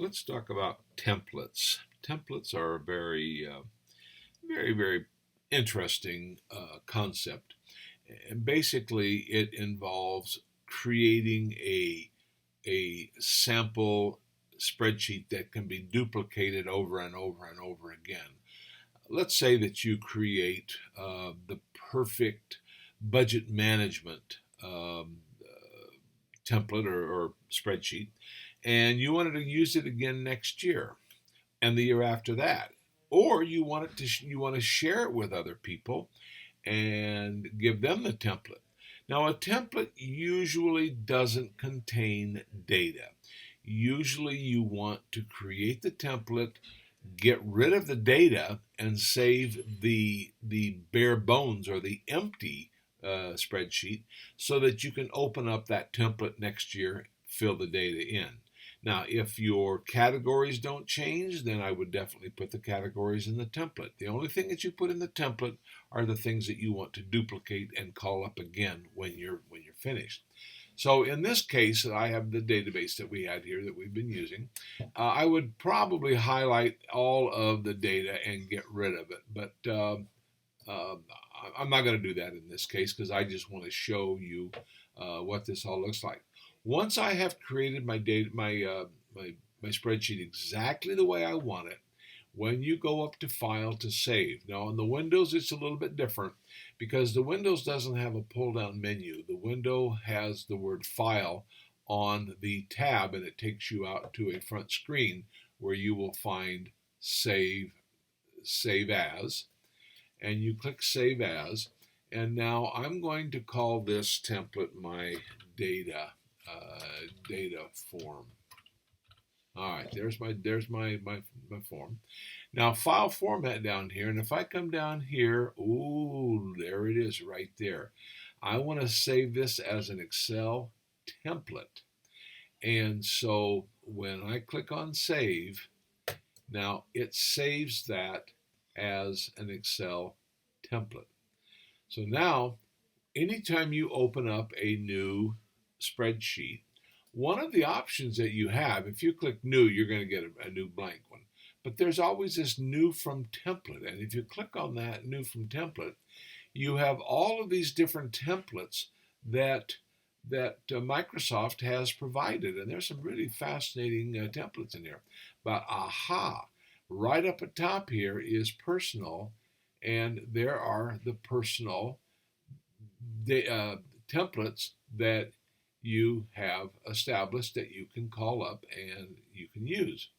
Let's talk about templates. Templates are a very interesting concept. And basically, it involves creating a sample spreadsheet that can be duplicated over and over and over again. Let's say that you create the perfect budget management template or spreadsheet, and you wanted to use it again next year and the year after that, or you want to share it with other people and give them the template. Now, a template usually doesn't contain data. Usually, you want to create the template, get rid of the data, and save the bare bones or the empty spreadsheet so that you can open up that template next year, fill the data in. Now, if your categories don't change, then I would definitely put the categories in the template. The only thing that you put in the template are the things that you want to duplicate and call up again when you're finished. So in this case, I have the database that we had here that we've been using. I would probably highlight all of the data and get rid of it, but uh, I'm not going to do that in this case because I just want to show you what this all looks like. Once I have created my data, my spreadsheet exactly the way I want it, when you go up to File to Save. Now on the Windows, it's a little bit different because the Windows doesn't have a pull-down menu. The window has the word File on the tab, and it takes you out to a front screen where you will find Save As, and you click Save As. And now I'm going to call this template my data form. All right, there's my form. Now file format down here, and if I come down here, ooh, there it is right there. I want to save this as an Excel template. And so when I click on save, now it saves that as an Excel template. So now, anytime you open up a new spreadsheet, one of the options that you have, if you click new, you're going to get a new blank one. But there's always this new from template. And if you click on that new from template, you have all of these different templates that Microsoft has provided. And there's some really fascinating templates in here. But aha, right up at top here is personal. And there are the personal templates that you have established that you can call up and you can use.